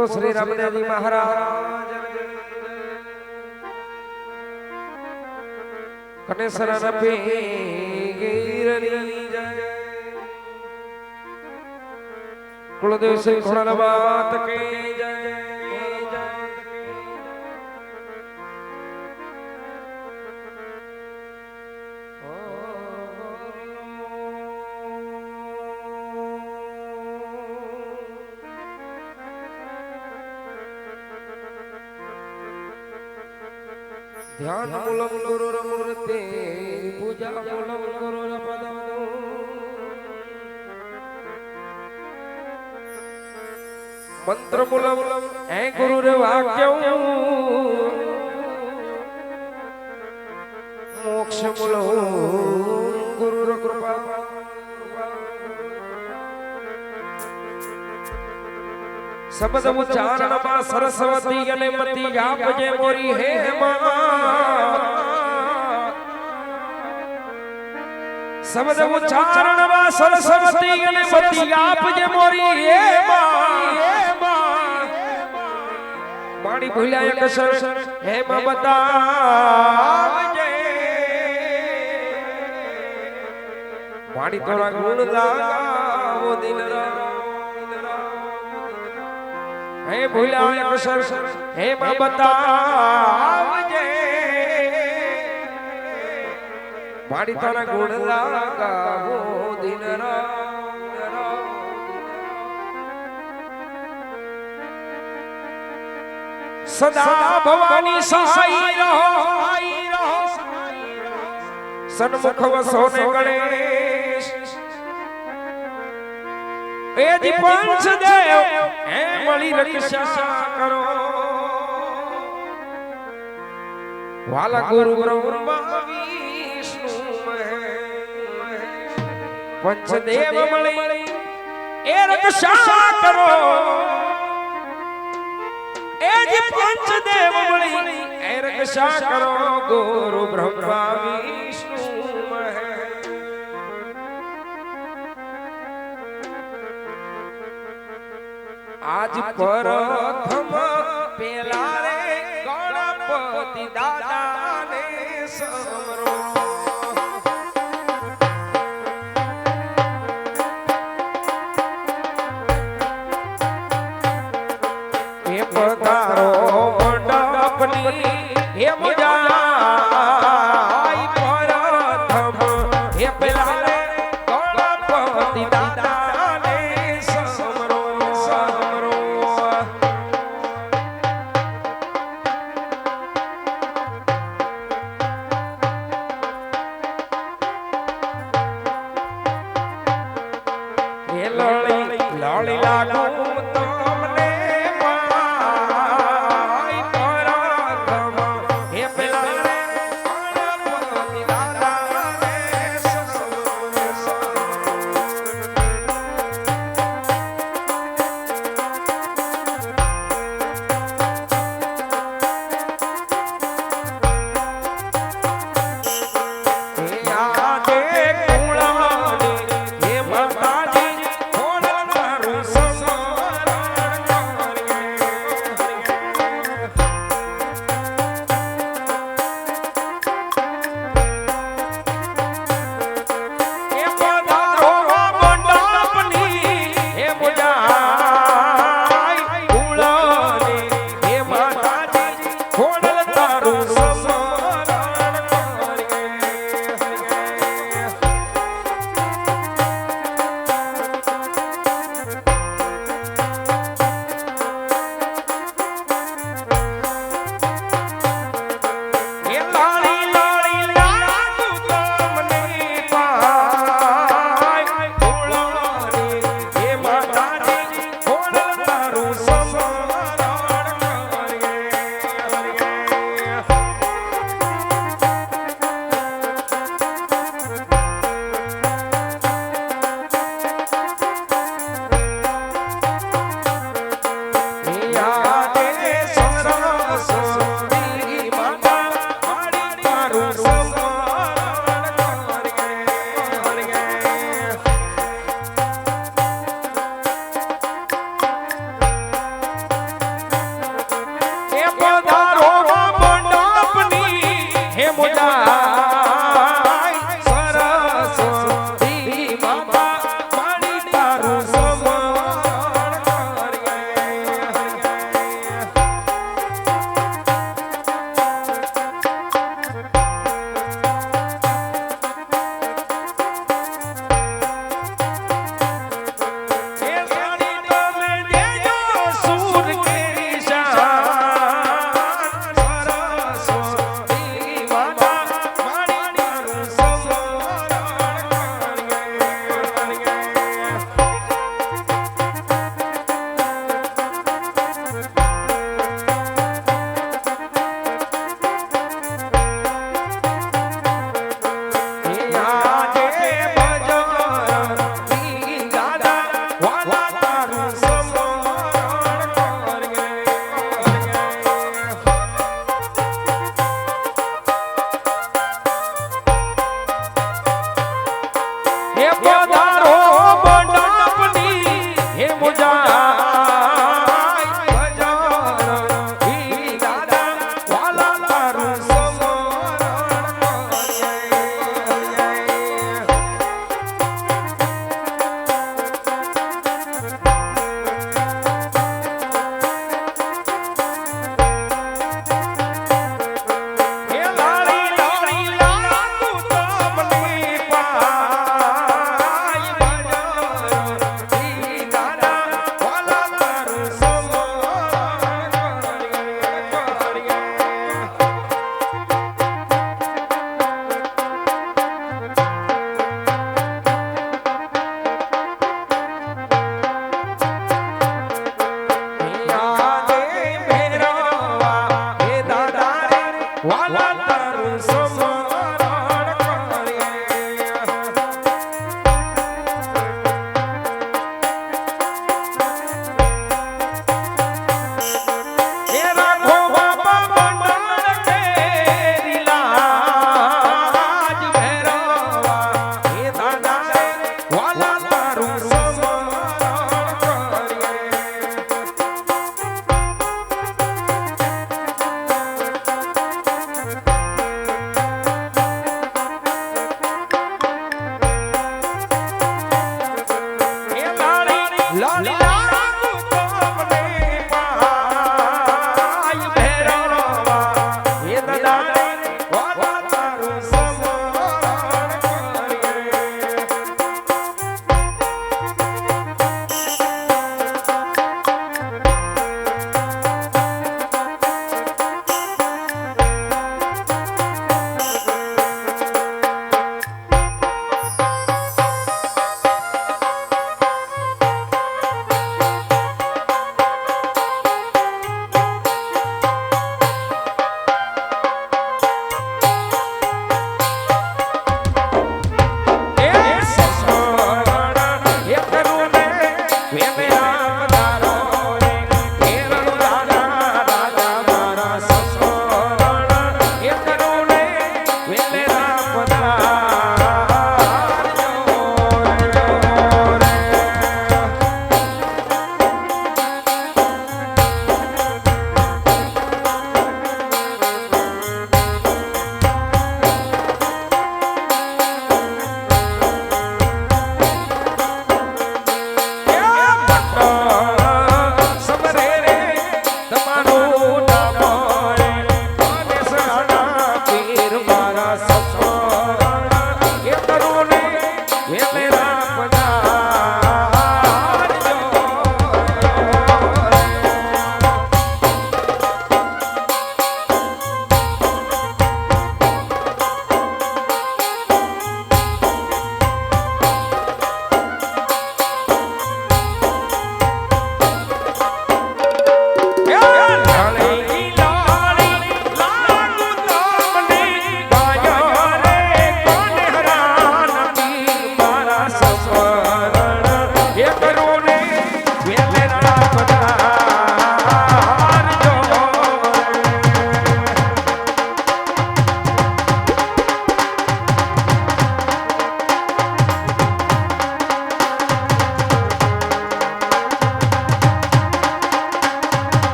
बोलो श्री रामदेव जी महाराज कनेसर रपे गिरनी जय कुलदेव से घोड़ा बात के जय ध्यान मूलम गुरुर मूर्ते पूजा मूलम गुरुर पदम मंत्र मूलम ऐ गुरुर वाक्यम मोक्ष मूलम गुरुर कृपा शब्द उच्चारण में सरस्वती अने मती आप जे मोरी हे मां शब्द उच्चारण में सरस्वती अने मती आप जे मोरी हे मां माड़ी भूल्या एक सर हे मां बतावजे माड़ी तोरा गुण लावो दिन रात हे भूला एक सर हे मां बतावजे माड़ी तारा गुण लगावो दिन रात सदा भवानी सहाय रहो सन्मुख वसो ने गणेश ए जी पंच देव ए मળી રક્ષા કરો વાલા ગુરુ બ્રહ્મા વિષ્ણુ પંચ દેવ મળી એ રક્ષા કરો એ जी पंच देव મળી એ રક્ષા કરો ગુરુ બ્રહ્મા વિષ્ણુ आज प्रथम पेला रे गणपति दादा ने समरो हे पधारो मंडपनी हे मुजाई प्रथम हे पेला रे गणपति दादा મુદા સરસ્વતી માતા મારી તારું સમરણ કરીએ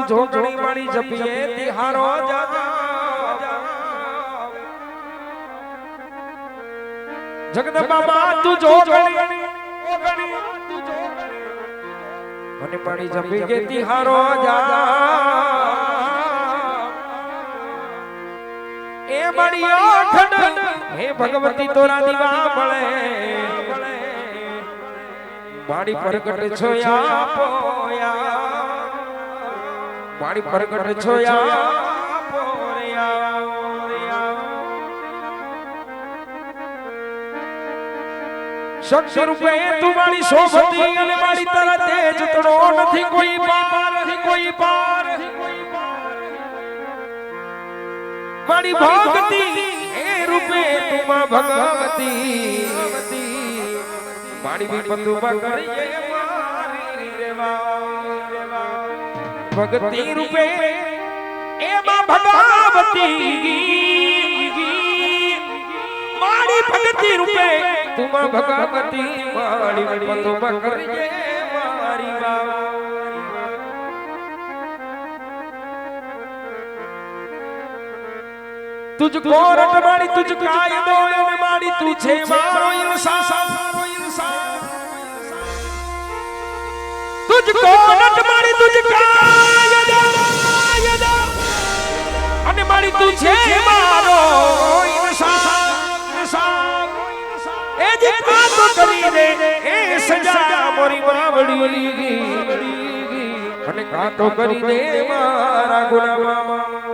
જોગણી મારી જપીએ તિહારો જા જગદંબા તું જોગણી મને મારી જપી કે તિહારો જા એ મારી આખડ હે ભગવતી તોરા દીવા મળે મારી પ્રગટ છોયા પોયા મારી પ્રગટ છોયા પોયા શક્તિ રૂપે તું મારી શોભતી અને મારી તારા તેજ તડો નથી કોઈ પાર મારી ભક્તિ એ રૂપે તું માં ભગવતી મારી વિપતુ બકરીએ મારી રેવા ભક્તિ રૂપે એ માં ભગવતી મારી ભક્તિ રૂપે તું માં ભગવતી મારી વિપતુ બકરીએ મારી વા तुझको रट मारी तुझ कायदो ने मारी तू छे मारो इंसान तुझको रट मारी तुझ कायदो ने मारी तू छे मारो इंसान ए जे कातो करी दे ए सजा मोरी बावड़ी અને કાતો કરી દે મારા ગુનામાં